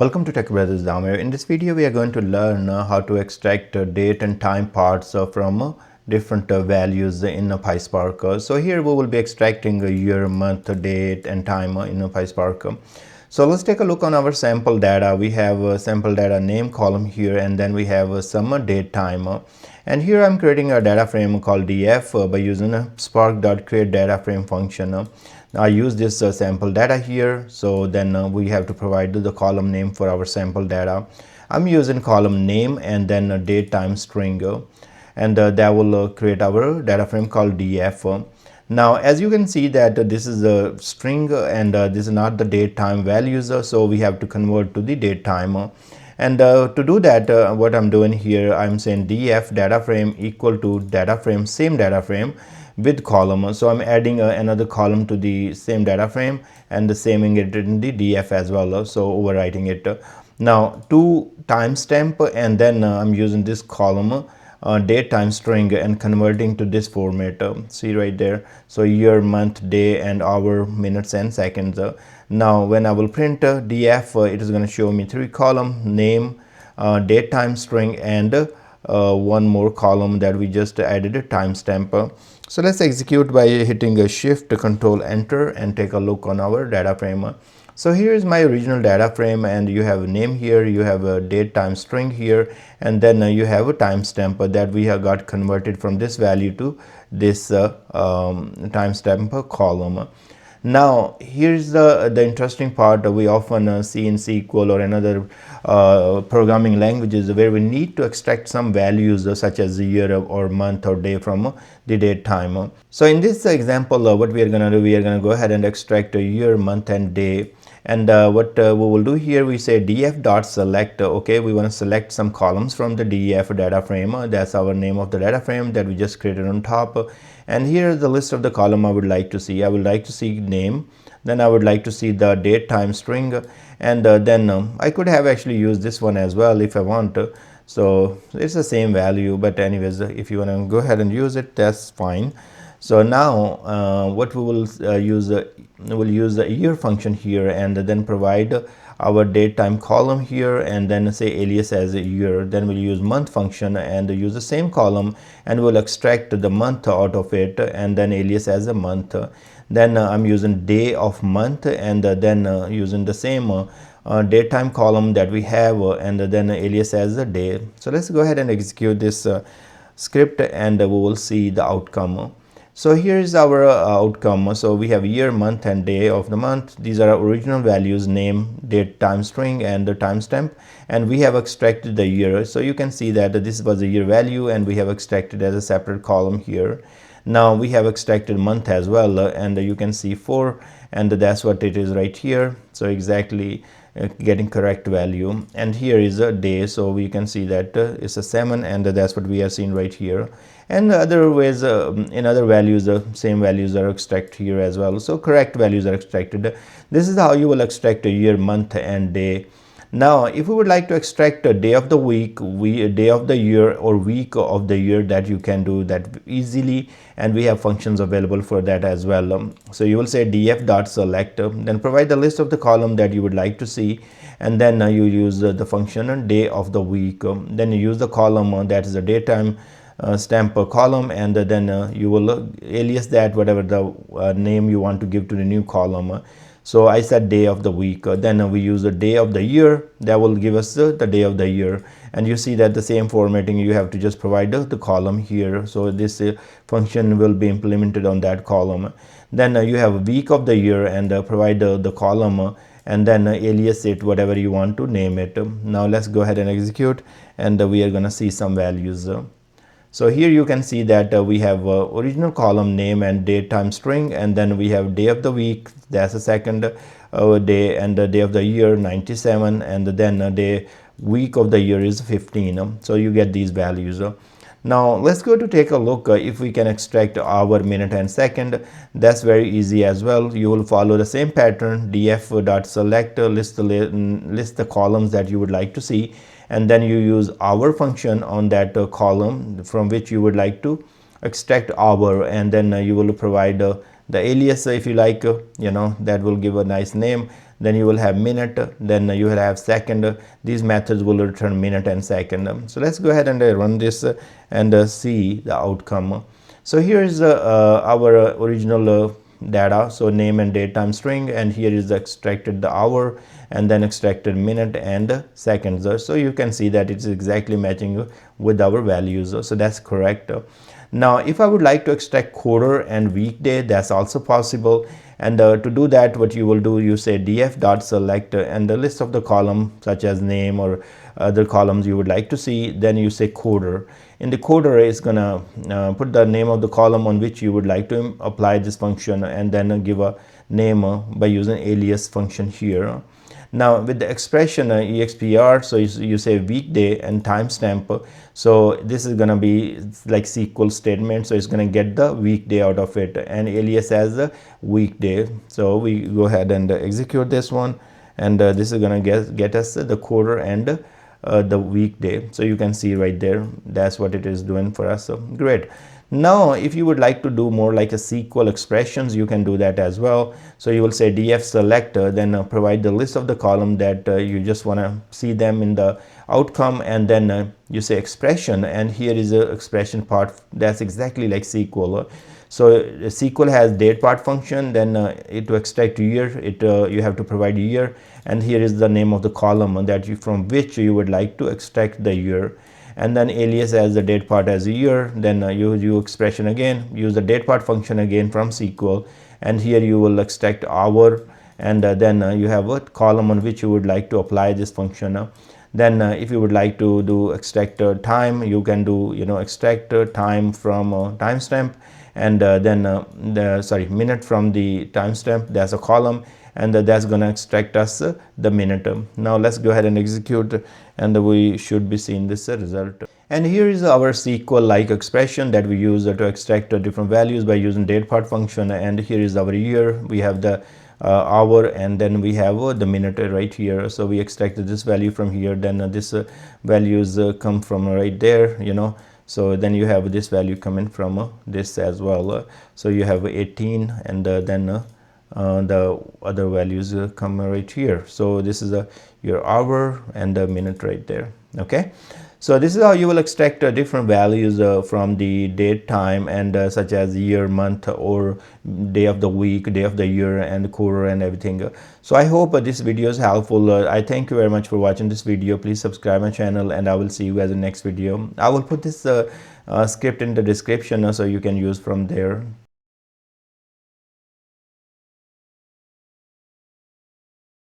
Welcome to Tech Brothers Dhamir. In this video, we are going to learn how to extract date and time parts from different values in PySpark. So here we will be extracting a year, month, date, and time in PySpark. So let's take a look on our sample data. We have a sample data name column here, and then we have some date time. And here I'm creating a data frame called df by using a spark.createDataFrame function. I use this sample data here, so then we have to provide the column name for our sample data. I'm using column name and then a date time string, and that will create our data frame called df. Now as you can see that this is a string and this is not the date time values, so we have to convert to the date time. And to do that, what I'm doing here, I'm saying df data frame equal to data frame same data frame with column. So I'm adding another column to the same data frame and the saming it in the df as well, so overwriting it. Now to timestamp, and then I'm using this column date time string and converting to this format. See right there, so year, month, day, and hour, minutes, and seconds. Now when I will print df, it is going to show me 3 column name, date time string, and one more column that we just added a timestamp. So let's execute by hitting a shift control enter and take a look on our data frame. So here is my original data frame, and you have a name here, you have a date time string here, and then you have a timestamp that we have got converted from this value to this timestamp column. Now here's the interesting part. We often see in SQL or another programming languages where we need to extract some values such as year or month or day from the date time. So in this example, what we are going to do, we are going to go ahead and extract a year, month, and day. And what we will do here, we say df.select. Okay, we want to select some columns from the df data frame. That's our name of the data frame that we just created on top. And here is the list of the column I would like to see. I would like to see name, then I would like to see the date time string, and then I could have actually used this one as well if I want. So it's the same value, but anyways, if you want to go ahead and use it, that's fine. So now what we will use, we'll use the year function here and then provide our date time column here, and then say alias as a year. Then we'll use month function and use the same column, and we'll extract the month out of it and then alias as a month. Then I'm using day of month, and then using the same date time column that we have, and then alias as a day. So let's go ahead and execute this script, and we will see the outcome. So here is our outcome. So we have year, month, and day of the month. These are our original values, name, date, time string, and the timestamp, and we have extracted the year. So you can see that this was a year value, and we have extracted as a separate column here. Now we have extracted month as well, and you can see 4, and that's what it is right here. So exactly getting correct value. And here is a day, so we can see that it's a 7, and that's what we are seeing right here. And other ways, in other values, the same values are extracted here as well, so correct values are extracted. This is how you will extract a year, month, and day. Now if we would like to extract a day of the week, day of the year, or week of the year, that you can do that easily, and we have functions available for that as well. So you will say df.select, then provide the list of the column that you would like to see, and then you use the function day of the week. Then you use the column that is the daytime stamp column, and then you will alias that whatever the name you want to give to the new column. So I said day of the week. Then we use the day of the year. That will give us the day of the year. And you see that the same formatting, you have to just provide the column here. So this function will be implemented on that column. Then you have a week of the year, and provide the column, and then alias it whatever you want to name it. Now let's go ahead and execute, and we are going to see some values. So here you can see that we have original column name and date time string, and then we have day of the week, that's the second day, and the day of the year 97, and then day week of the year is 15. So you get these values. Now let's go to take a look if we can extract hour, minute, and second. That's very easy as well. You will follow the same pattern, df.select, list the columns that you would like to see, and then you use hour function on that column from which you would like to extract hour, and then you will provide the alias if you like, that will give a nice name. then you will have minute, then you will have second. These methods will return minute and second. So let's go ahead and run this and see the outcome. So here is our original data, so name and date time string, and here is extracted the hour and then extracted minute and seconds. So you can see that it's exactly matching with our values, so that's correct. Now if I would like to extract quarter and weekday, that's also possible. And to do that, what you will do, you say df.select and the list of the column such as name or other columns you would like to see, then you say quarter. In the quarter is gonna put the name of the column on which you would like to apply this function, and then give a name by using alias function here. Now with the expression expr, so you say weekday and timestamp, so this is gonna be like SQL statement, so it's gonna get the weekday out of it and alias as a weekday. So we go ahead and execute this one, and this is gonna get us the quarter and the weekday. So you can see right there, that's what it is doing for us. So great. Now if you would like to do more like a SQL expressions, you can do that as well. So you will say df select, then provide the list of the column that you just want to see them in the outcome, and then you say expression, and here is the expression part. That's exactly like SQL. So SQL has date part function, then it to extract year, you have to provide year, and here is the name of the column that you from which you would like to extract the year, and then alias as the date part as a year, then you expression again, use the date part function again from SQL, and here you will extract hour, and then you have a column on which you would like to apply this function. Then if you would like to do extract time, you can do extract time from timestamp, and then the minute from the timestamp, that's a column, and that's gonna extract us the minute. Now let's go ahead and execute, and we should be seeing this result. And here is our SQL like expression that we use to extract different values by using date part function. And here is our year, we have the hour, and then we have the minute right here. So we extracted this value from here, then this values come from right there, so then you have this value coming from this as well. So you have 18, and then the other values come right here. So this is your hour and the minute right there. Okay, so this is how you will extract different values from the date time, and such as year, month, or day of the week, day of the year, and quarter and everything. So I hope this video is helpful. I thank you very much for watching this video. Please subscribe my channel, and I will see you guys in the next video. I will put this script in the description so you can use from there.